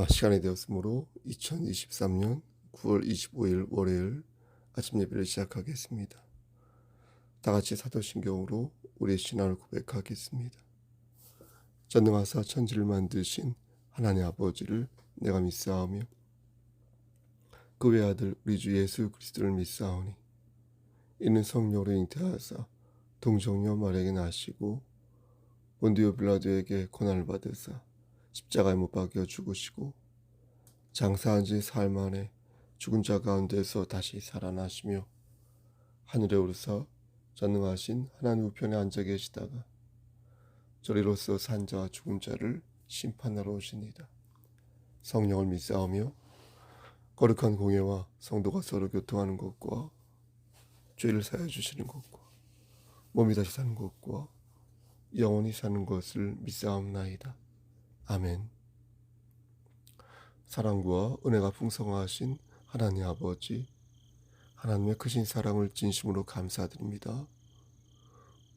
시간이 되었으므로 2023년 9월 25일 월요일 아침 예배를 시작하겠습니다. 다 같이 사도신경으로 우리의 신앙을 고백하겠습니다. 전능하사 천지를 만드신 하나님 아버지를 내가 믿사오며 그 외아들 우리 주 예수 그리스도를 믿사오니 이는 성령으로 잉태하사 동정녀 마리아에게 나시고 본디오 빌라도에게 고난을 받으사 십자가에 못 박여 죽으시고 장사한 지 사흘 만에 죽은 자 가운데서 다시 살아나시며 하늘에 오르사 전능하신 하나님 우편에 앉아 계시다가 저리로서 산 자와 죽은 자를 심판하러 오시니다. 성령을 믿사오며 거룩한 공예와 성도가 서로 교통하는 것과 죄를 사하여 주시는 것과 몸이 다시 사는 것과 영원히 사는 것을 믿사옵나이다. 아멘. 사랑과 은혜가 풍성하신 하나님 아버지, 하나님의 크신 사랑을 진심으로 감사드립니다.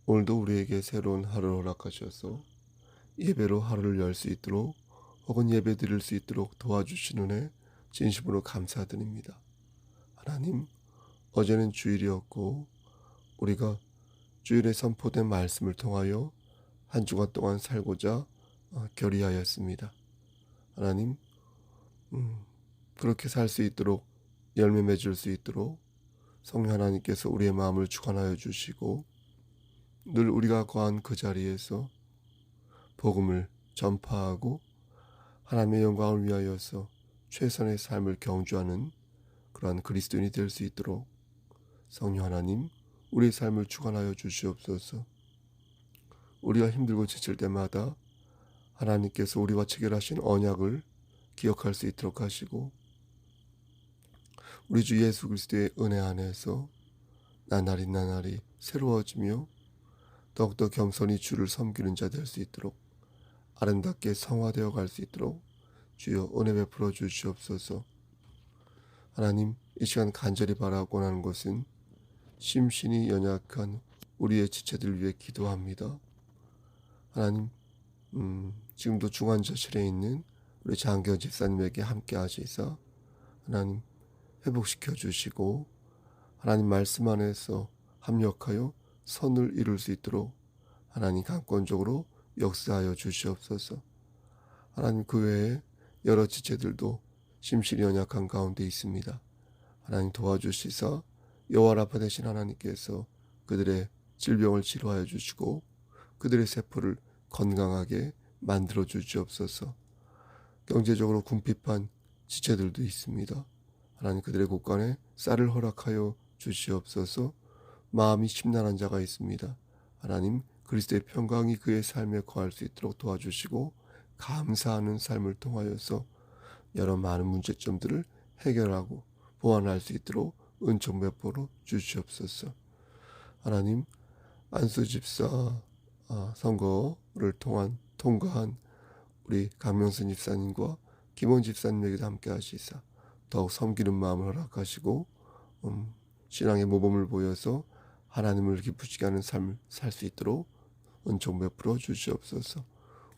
오늘도 우리에게 새로운 하루를 허락하셔서 예배로 하루를 열 수 있도록 혹은 예배 드릴 수 있도록 도와주신 은혜 진심으로 감사드립니다. 하나님, 어제는 주일이었고 우리가 주일에 선포된 말씀을 통하여 한 주간 동안 살고자 결의하였습니다. 하나님, 그렇게 살 수 있도록 열매 맺을 수 있도록 성령 하나님께서 우리의 마음을 주관하여 주시고 늘 우리가 거한 그 자리에서 복음을 전파하고 하나님의 영광을 위하여서 최선의 삶을 경주하는 그러한 그리스도인이 될 수 있도록 성령 하나님, 우리의 삶을 주관하여 주시옵소서. 우리가 힘들고 지칠 때마다 하나님께서 우리와 체결하신 언약을 기억할 수 있도록 하시고 우리 주 예수 그리스도의 은혜 안에서 나날이 새로워지며 더욱더 겸손히 주를 섬기는 자 될 수 있도록 아름답게 성화되어 갈 수 있도록 주여 은혜 베풀어 주시옵소서. 하나님, 이 시간 간절히 바라고 하는 것은 심신이 연약한 우리의 지체들 위해 기도합니다. 하나님, 지금도 중환자실에 있는 우리 장경 집사님에게 함께 하시사 하나님 회복시켜 주시고 하나님 말씀 안에서 합력하여 선을 이룰 수 있도록 하나님 강권적으로 역사하여 주시옵소서. 하나님, 그 외에 여러 지체들도 심신이 연약한 가운데 있습니다. 하나님 도와주시사 여호와 라파 되신 하나님께서 그들의 질병을 치료하여 주시고 그들의 세포를 건강하게 만들어 주시옵소서. 경제적으로 궁핍한 지체들도 있습니다. 하나님, 그들의 곳간에 쌀을 허락하여 주시옵소서. 마음이 심란한 자가 있습니다. 하나님, 그리스도의 평강이 그의 삶에 거할 수 있도록 도와주시고 감사하는 삶을 통하여서 여러 많은 문제점들을 해결하고 보완할 수 있도록 은총 베풀어 주시옵소서. 하나님, 안수 집사 선거를 통과한 우리 강명순 집사님과 김원 집사님에게도 함께 하시사 더욱 섬기는 마음을 허락하시고 신앙의 모범을 보여서 하나님을 기쁘시게 하는 삶을 살 수 있도록 은총 베풀어 주시옵소서.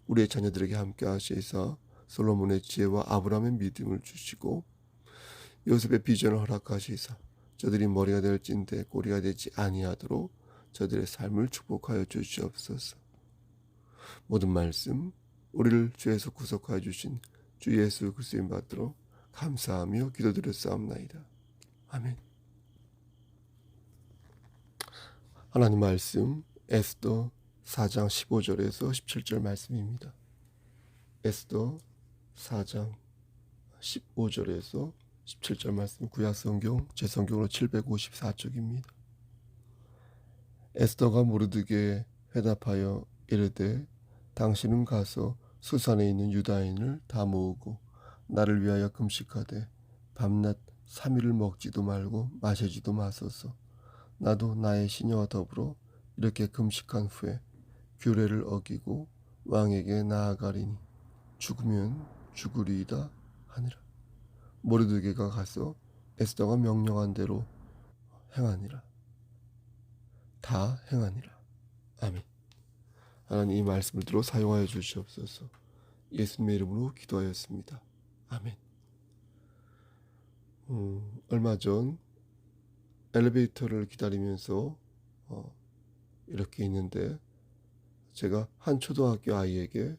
우리의 자녀들에게 함께 하시사 솔로몬의 지혜와 아브라함의 믿음을 주시고 요셉의 비전을 허락하시사 저들이 머리가 될진대 꼬리가 되지 아니하도록 저들의 삶을 축복하여 주시옵소서. 모든 말씀 우리를 죄에서 구속하여 주신 주 예수 그리스도인 받들어 감사하며 기도드렸사옵나이다. 아멘. 하나님 말씀 에스더 4장 15절에서 17절 말씀입니다. 에스더 4장 15절에서 17절 말씀 구약성경 제 성경으로 754쪽입니다. 에스더가 모르드게에 회답하여 이르되 당신은 가서 수산에 있는 유다인을 다 모으고 나를 위하여 금식하되 밤낮 3일을 먹지도 말고 마시지도 마소서. 나도 나의 시녀와 더불어 이렇게 금식한 후에 규례를 어기고 왕에게 나아가리니 죽으면 죽으리이다 하니라. 모르드게가 가서 에스더가 명령한 대로 행하니라. 다 행하니라. 아멘. 하나님, 이 말씀을 들어 사용하여 주시옵소서. 예수님의 이름으로 기도하였습니다. 아멘. 얼마 전 엘리베이터를 기다리면서 이렇게 있는데 제가 한 초등학교 아이에게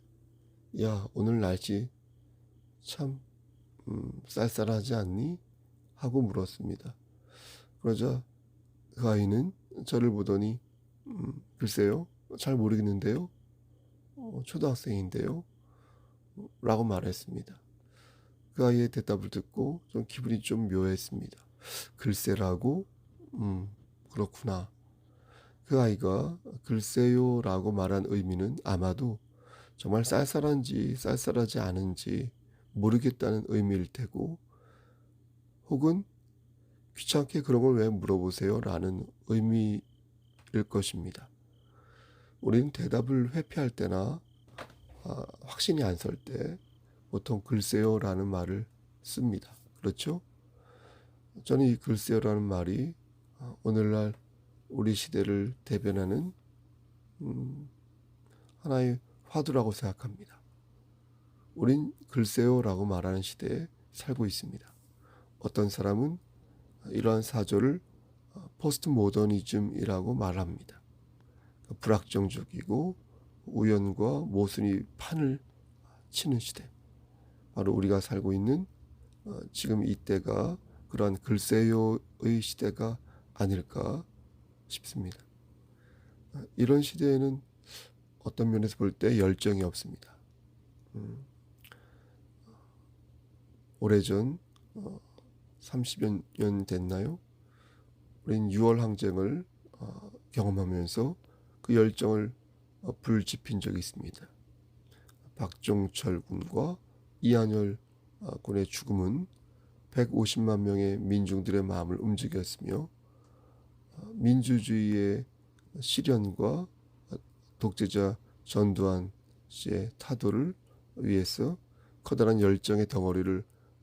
야, 오늘 날씨 참 쌀쌀하지 않니? 하고 물었습니다. 그러자 그 아이는 저를 보더니 글쎄요, 잘 모르겠는데요. 초등학생인데요. 라고 말했습니다. 그 아이의 대답을 듣고 좀 기분이 좀 묘했습니다. 글쎄라고? 그렇구나. 그 아이가 글쎄요라고 말한 의미는 아마도 정말 쌀쌀한지 쌀쌀하지 않은지 모르겠다는 의미일 테고, 혹은 귀찮게 그런 걸 왜 물어보세요? 라는 의미일 것입니다. 우리는 대답을 회피할 때나 확신이 안 설 때 보통 글쎄요라는 말을 씁니다. 그렇죠? 저는 이 글쎄요라는 말이 오늘날 우리 시대를 대변하는 하나의 화두라고 생각합니다. 우린 글쎄요라고 말하는 시대에 살고 있습니다. 어떤 사람은 이러한 사조를 포스트 모더니즘이라고 말합니다. 불확정적이고 우연과 모순이 판을 치는 시대. 바로 우리가 살고 있는 지금 이때가 그러한 글쎄요의 시대가 아닐까 싶습니다. 이런 시대에는 어떤 면에서 볼 때 열정이 없습니다. 오래전 30여 년 됐나요? 우린 6월 항쟁을 경험하면서 그 열정을 불지핀 적이 있습니다. 박종철 군과 이한열 군의 죽음은 150만 명의 민중들의 마음을 움직였으며 민주주의의 실현과 독재자 전두환 씨의 타도를 위해서 커다란 열정의 덩어리를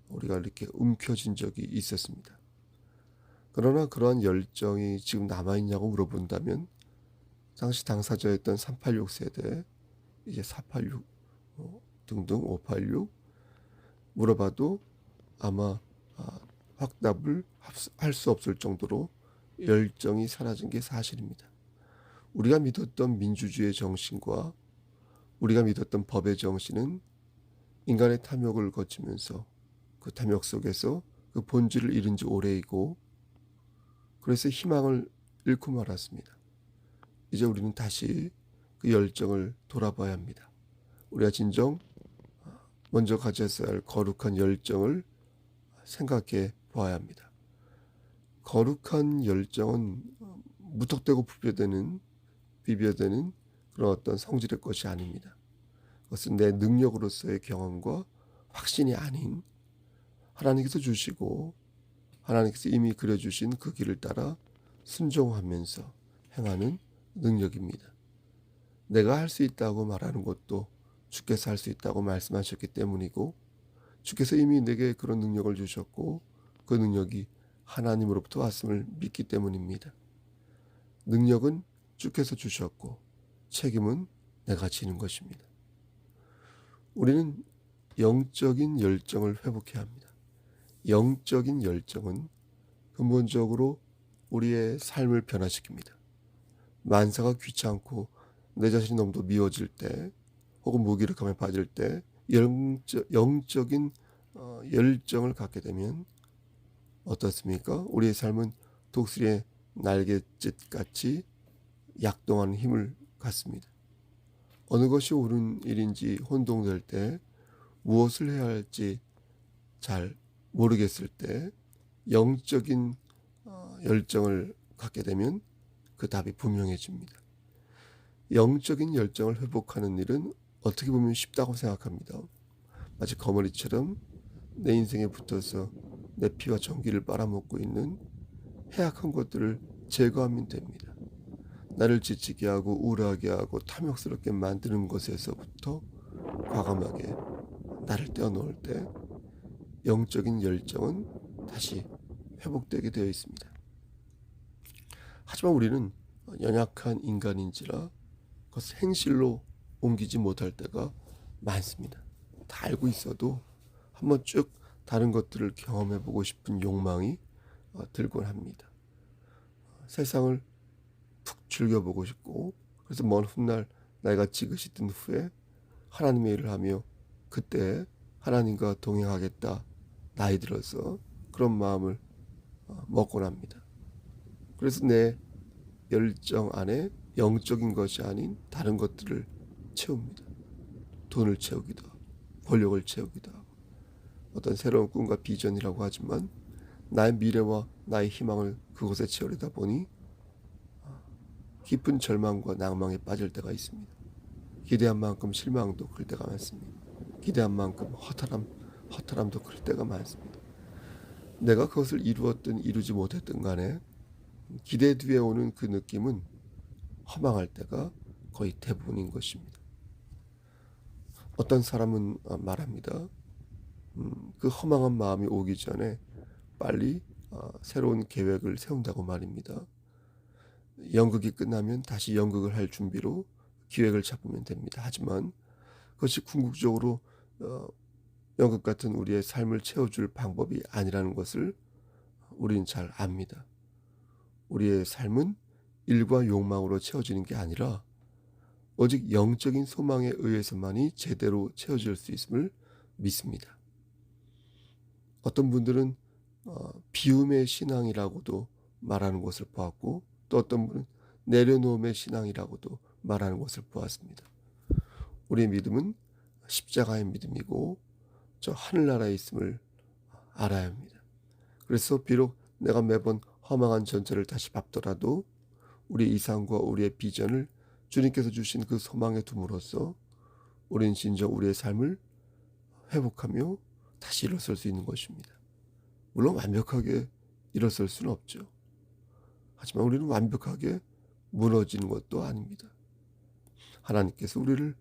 우리가 이렇게 움켜쥔 적이 있었습니다. 그러나 그러한 열정이 지금 남아있냐고 물어본다면 당시 당사자였던 386 세대, 이제 486 등등 586 물어봐도 아마 확답을 할 수 없을 정도로 열정이 사라진 게 사실입니다. 우리가 믿었던 민주주의의 정신과 우리가 믿었던 법의 정신은 인간의 탐욕을 거치면서 그 탐욕 속에서 그 본질을 잃은 지 오래이고, 그래서 희망을 잃고 말았습니다. 이제 우리는 다시 그 열정을 돌아봐야 합니다. 우리가 진정 먼저 가졌어야 할 거룩한 열정을 생각해 보아야 합니다. 거룩한 열정은 무턱대고 비벼대는 그런 어떤 성질의 것이 아닙니다. 그것은 내 능력으로서의 경험과 확신이 아닌 하나님께서 주시고 하나님께서 이미 그려주신 그 길을 따라 순종하면서 행하는 능력입니다. 내가 할 수 있다고 말하는 것도 주께서 할 수 있다고 말씀하셨기 때문이고, 주께서 이미 내게 그런 능력을 주셨고 그 능력이 하나님으로부터 왔음을 믿기 때문입니다. 능력은 주께서 주셨고 책임은 내가 지는 것입니다. 우리는 영적인 열정을 회복해야 합니다. 영적인 열정은 근본적으로 우리의 삶을 변화시킵니다. 만사가 귀찮고 내 자신이 너무도 미워질 때, 혹은 무기력함에 빠질 때 영적인 열정을 갖게 되면 어떻습니까? 우리의 삶은 독수리의 날갯짓같이 약동하는 힘을 갖습니다. 어느 것이 옳은 일인지 혼동될 때, 무엇을 해야 할지 잘 모르겠을 때 영적인 열정을 갖게 되면 그 답이 분명해집니다. 영적인 열정을 회복하는 일은 어떻게 보면 쉽다고 생각합니다. 마치 거머리처럼 내 인생에 붙어서 내 피와 전기를 빨아먹고 있는 해악한 것들을 제거하면 됩니다. 나를 지치게 하고 우울하게 하고 탐욕스럽게 만드는 것에서부터 과감하게 나를 떼어놓을 때 영적인 열정은 다시 회복되게 되어 있습니다. 하지만 우리는 연약한 인간인지라 그것을 행실로 옮기지 못할 때가 많습니다. 다 알고 있어도 한번 쭉 다른 것들을 경험해보고 싶은 욕망이 들곤 합니다. 세상을 푹 즐겨보고 싶고, 그래서 먼 훗날 나이가 지긋이 든 후에 하나님의 일을 하며 그때 하나님과 동행하겠다, 나이 들어서 그런 마음을 먹곤 합니다. 그래서 내 열정 안에 영적인 것이 아닌 다른 것들을 채웁니다. 돈을 채우기도 하고, 권력을 채우기도 하고, 어떤 새로운 꿈과 비전이라고 하지만 나의 미래와 나의 희망을 그곳에 채우려다 보니 깊은 절망과 낭망에 빠질 때가 있습니다. 기대한 만큼 실망도 클 때가 많습니다. 기대한 만큼 허탈함도 클 때가 많습니다. 내가 그것을 이루었든 이루지 못했든 간에 기대 뒤에 오는 그 느낌은 허망할 때가 거의 대부분인 것입니다. 어떤 사람은 말합니다. 그 허망한 마음이 오기 전에 빨리 새로운 계획을 세운다고 말입니다. 연극이 끝나면 다시 연극을 할 준비로 기획을 잡으면 됩니다. 하지만 그것이 궁극적으로 연극 같은 우리의 삶을 채워줄 방법이 아니라는 것을 우리는 잘 압니다. 우리의 삶은 일과 욕망으로 채워지는 게 아니라 오직 영적인 소망에 의해서만이 제대로 채워질 수 있음을 믿습니다. 어떤 분들은 비움의 신앙이라고도 말하는 것을 보았고, 또 어떤 분은 내려놓음의 신앙이라고도 말하는 것을 보았습니다. 우리의 믿음은 십자가의 믿음이고 저 하늘나라에 있음을 알아야 합니다. 그래서 비록 내가 매번 허망한 전철을 다시 밟더라도 우리의 이상과 우리의 비전을 주님께서 주신 그 소망에 둠으로써 우리는 진정 우리의 삶을 회복하며 다시 일어설 수 있는 것입니다. 물론 완벽하게 일어설 수는 없죠. 하지만 우리는 완벽하게 무너지는 것도 아닙니다. 하나님께서 우리를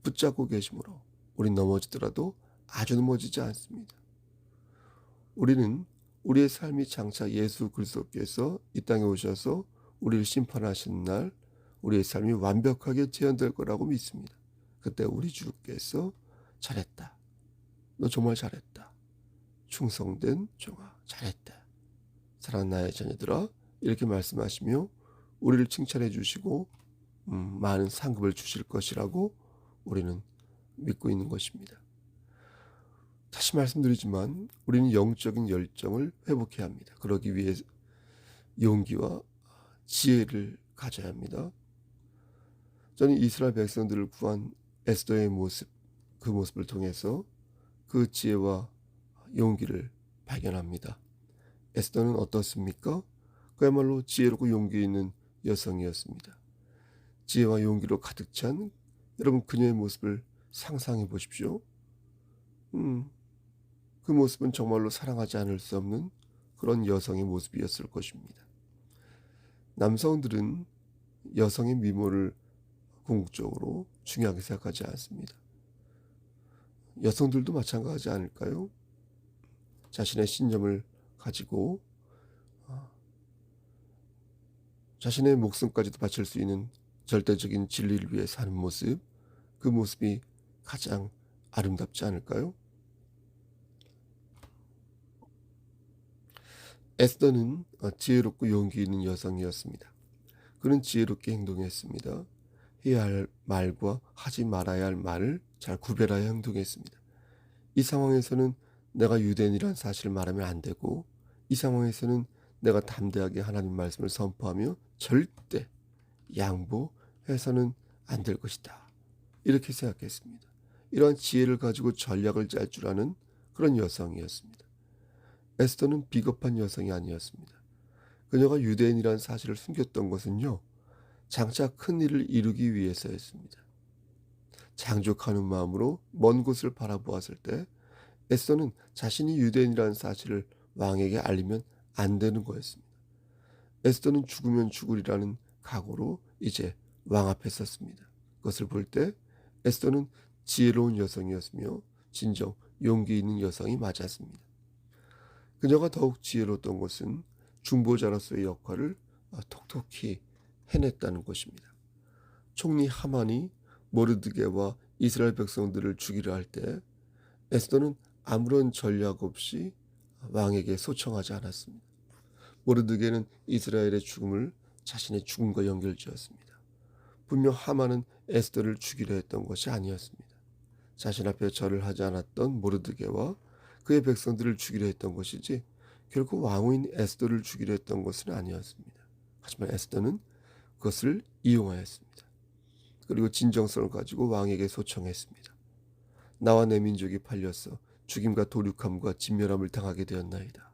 붙잡고 계시므로 우린 넘어지더라도 아주 넘어지지 않습니다. 우리는 우리의 삶이 장차 예수 그리스도께서 이 땅에 오셔서 우리를 심판하시는 날 우리의 삶이 완벽하게 재현될 거라고 믿습니다. 그때 우리 주께서 잘했다. 너 정말 잘했다. 충성된 종아 잘했다. 사랑하는 나의 자녀들아, 이렇게 말씀하시며 우리를 칭찬해 주시고 많은 상급을 주실 것이라고 우리는 믿고 있는 것입니다. 다시 말씀드리지만 우리는 영적인 열정을 회복해야 합니다. 그러기 위해 용기와 지혜를 가져야 합니다. 저는 이스라엘 백성들을 구한 에스더의 모습, 그 모습을 통해서 그 지혜와 용기를 발견합니다. 에스더는 어떻습니까? 그야말로 지혜롭고 용기 있는 여성이었습니다. 지혜와 용기로 가득 찬 여러분 그녀의 모습을 상상해 보십시오. 그 모습은 정말로 사랑하지 않을 수 없는 그런 여성의 모습이었을 것입니다. 남성들은 여성의 미모를 궁극적으로 중요하게 생각하지 않습니다. 여성들도 마찬가지지 않을까요? 자신의 신념을 가지고 자신의 목숨까지도 바칠 수 있는 절대적인 진리를 위해 사는 모습, 그 모습이 가장 아름답지 않을까요? 에스더는 지혜롭고 용기 있는 여성이었습니다. 그는 지혜롭게 행동했습니다. 해야 할 말과 하지 말아야 할 말을 잘 구별하여 행동했습니다. 이 상황에서는 내가 유대인이라는 사실을 말하면 안 되고, 이 상황에서는 내가 담대하게 하나님 말씀을 선포하며 절대 양보해서는 안 될 것이다. 이렇게 생각했습니다. 이러한 지혜를 가지고 전략을 짤 줄 아는 그런 여성이었습니다. 에스더는 비겁한 여성이 아니었습니다. 그녀가 유대인이라는 사실을 숨겼던 것은요, 장차 큰 일을 이루기 위해서였습니다. 장족하는 마음으로 먼 곳을 바라보았을 때 에스더는 자신이 유대인이라는 사실을 왕에게 알리면 안 되는 거였습니다. 에스더는 죽으면 죽으리라는 각오로 이제 왕 앞에 섰습니다. 그것을 볼 때 에스더는 지혜로운 여성이었으며 진정 용기 있는 여성이 맞았습니다. 그녀가 더욱 지혜로웠던 것은 중보자로서의 역할을 톡톡히 해냈다는 것입니다. 총리 하만이 모르드게와 이스라엘 백성들을 죽이려 할 때 에스더는 아무런 전략 없이 왕에게 소청하지 않았습니다. 모르드게는 이스라엘의 죽음을 자신의 죽음과 연결지었습니다. 분명 하만은 에스더를 죽이려 했던 것이 아니었습니다. 자신 앞에 절을 하지 않았던 모르드게와 그의 백성들을 죽이려 했던 것이지 결코 왕후인 에스더를 죽이려 했던 것은 아니었습니다. 하지만 에스더는 그것을 이용하였습니다. 그리고 진정성을 가지고 왕에게 소청했습니다. 나와 내 민족이 팔려서 죽임과 도륙함과 진멸함을 당하게 되었나이다.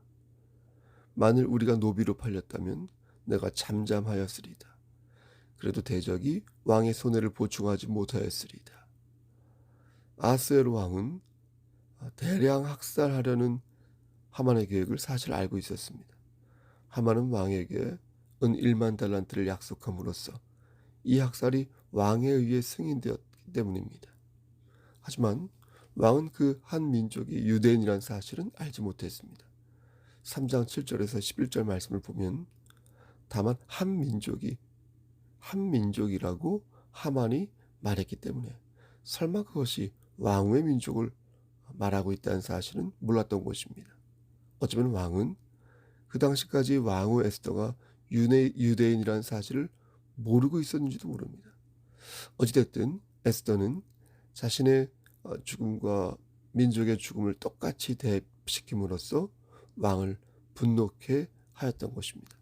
만일 우리가 노비로 팔렸다면 내가 잠잠하였으리다. 그래도 대적이 왕의 손해를 보충하지 못하였으리다. 아하스웨로 왕은 대량 학살하려는 하만의 계획을 사실 알고 있었습니다. 하만은 왕에게 은 1만 달란트를 약속함으로써 이 학살이 왕에 의해 승인되었기 때문입니다. 하지만 왕은 그 한 민족이 유대인이란 사실은 알지 못했습니다. 3장 7절에서 11절 말씀을 보면 다만 한 민족이라고 하만이 말했기 때문에 설마 그것이 왕후의 민족을 말하고 있다는 사실은 몰랐던 것입니다. 어쩌면 왕은 그 당시까지 왕후 에스더가 유대인이라는 사실을 모르고 있었는지도 모릅니다. 어찌됐든 에스더는 자신의 죽음과 민족의 죽음을 똑같이 대입시킴으로써 왕을 분노케 하였던 것입니다.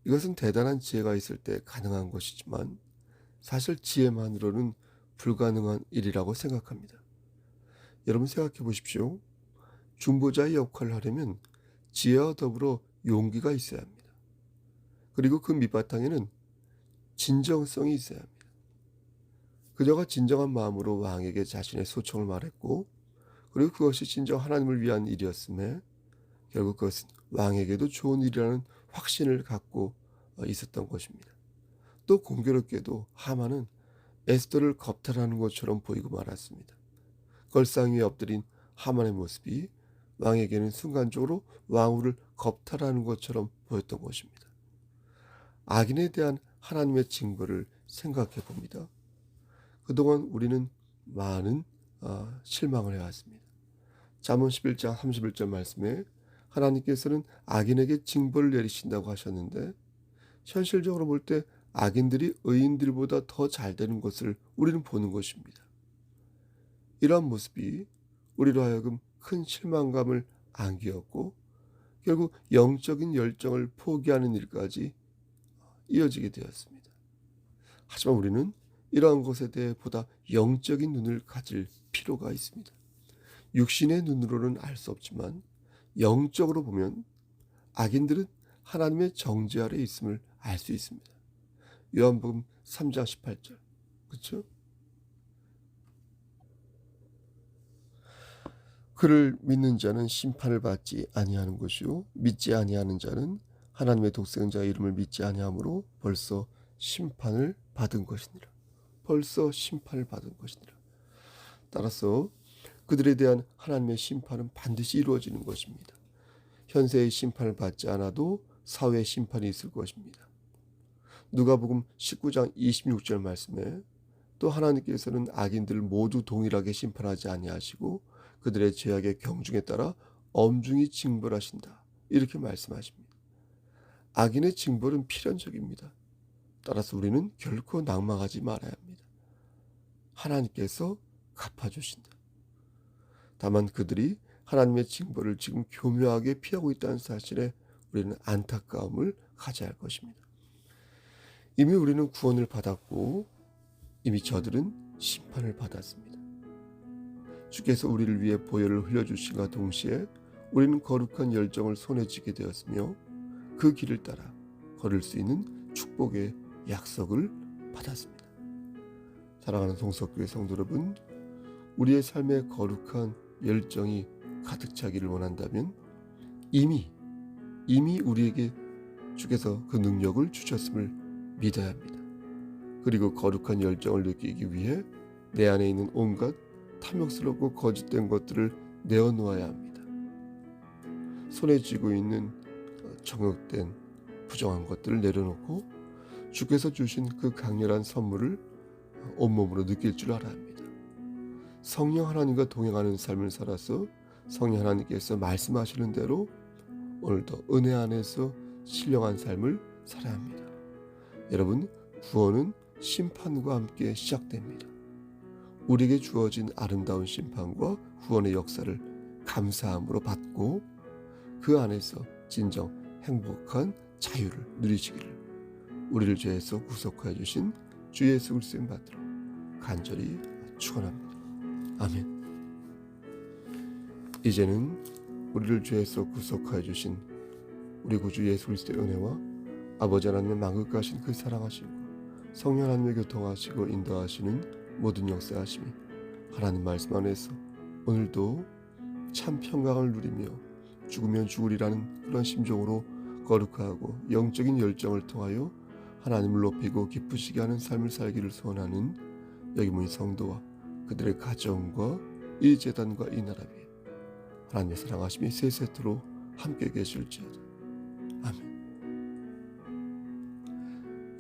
이것은 대단한 지혜가 있을 때 가능한 것이지만 사실 지혜만으로는 불가능한 일이라고 생각합니다. 여러분 생각해 보십시오. 중보자의 역할을 하려면 지혜와 더불어 용기가 있어야 합니다. 그리고 그 밑바탕에는 진정성이 있어야 합니다. 그녀가 진정한 마음으로 왕에게 자신의 소청을 말했고 그리고 그것이 진정 하나님을 위한 일이었음에 결국 그것은 왕에게도 좋은 일이라는 확신을 갖고 있었던 것입니다. 또 공교롭게도 하만은 에스더를 겁탈하는 것처럼 보이고 말았습니다. 걸상 위에 엎드린 하만의 모습이 왕에게는 순간적으로 왕후를 겁탈하는 것처럼 보였던 것입니다. 악인에 대한 하나님의 징벌을 생각해 봅니다. 그동안 우리는 많은 실망을 해왔습니다. 잠언 11장 31절 말씀에 하나님께서는 악인에게 징벌을 내리신다고 하셨는데 현실적으로 볼 때 악인들이 의인들보다 더 잘 되는 것을 우리는 보는 것입니다. 이러한 모습이 우리로 하여금 큰 실망감을 안기었고 결국 영적인 열정을 포기하는 일까지 이어지게 되었습니다. 하지만 우리는 이러한 것에 대해 보다 영적인 눈을 가질 필요가 있습니다. 육신의 눈으로는 알 수 없지만 영적으로 보면 악인들은 하나님의 정죄 아래 있음을 알 수 있습니다. 요한복음 3장 18절. 그렇죠? 그를 믿는 자는 심판을 받지 아니하는 것이요 믿지 아니하는 자는 하나님의 독생자 이름을 믿지 아니하므로 벌써 심판을 받은 것이니라. 벌써 심판을 받은 것이니라. 따라서 그들에 대한 하나님의 심판은 반드시 이루어지는 것입니다. 현세의 심판을 받지 않아도 사후의 심판이 있을 것입니다. 누가복음 19장 26절 말씀에 또 하나님께서는 악인들을 모두 동일하게 심판하지 아니하시고 그들의 죄악의 경중에 따라 엄중히 징벌하신다. 이렇게 말씀하십니다. 악인의 징벌은 필연적입니다. 따라서 우리는 결코 낙망하지 말아야 합니다. 하나님께서 갚아주신다. 다만 그들이 하나님의 징벌을 지금 교묘하게 피하고 있다는 사실에 우리는 안타까움을 가져야 할 것입니다. 이미 우리는 구원을 받았고 이미 저들은 심판을 받았습니다. 주께서 우리를 위해 보혈을 흘려주신과 동시에 우리는 거룩한 열정을 손에 쥐게 되었으며 그 길을 따라 걸을 수 있는 축복의 약속을 받았습니다. 사랑하는 동석교회 성도 여러분, 우리의 삶에 거룩한 열정이 가득 차기를 원한다면 이미 우리에게 주께서 그 능력을 주셨음을 믿어야 합니다. 그리고 거룩한 열정을 느끼기 위해 내 안에 있는 온갖 탐욕스럽고 거짓된 것들을 내어놓아야 합니다. 손에 쥐고 있는 정욕된 부정한 것들을 내려놓고 주께서 주신 그 강렬한 선물을 온몸으로 느낄 줄 알아야 합니다. 성령 하나님과 동행하는 삶을 살아서 성령 하나님께서 말씀하시는 대로 오늘도 은혜 안에서 신령한 삶을 살아야 합니다. 여러분, 구원은 심판과 함께 시작됩니다. 우리에게 주어진 아름다운 심판과 구원의 역사를 감사함으로 받고 그 안에서 진정 행복한 자유를 누리시기를 우리를 죄에서 구속하여 주신 주 예수 그리스도의 받들어 간절히 축원합니다. 아멘. 이제는 우리를 죄에서 구속하여 주신 우리 구주 예수 그리스도의 은혜와 아버지 하나님의 만극하신 그 사랑하시고 성령 하나님의 교통하시고 인도하시는 모든 역사하심이 하나님 말씀 안에서 오늘도 참 평강을 누리며 죽으면 죽으리라는 그런 심정으로 거룩하고 영적인 열정을 통하여 하나님을 높이고 기쁘시게 하는 삶을 살기를 소원하는 여기 모인 성도와 그들의 가정과 이 재단과 이 나라 위에 하나님의 사랑하심이 세세토록 함께 계실지어다. 아멘.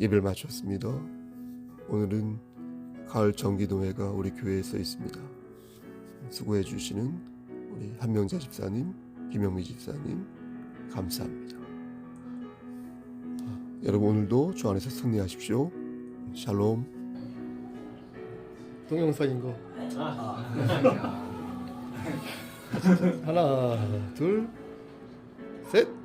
예배를 마쳤습니다. 오늘은 가을 정기도회가 우리 교회에서 있습니다. 수고해 주시는 우리 한명자 집사님, 김영미 집사님 감사합니다. 여러분 오늘도 주 안에서 승리하십시오. 샬롬. 동영상인 거. 하나, 둘, 셋.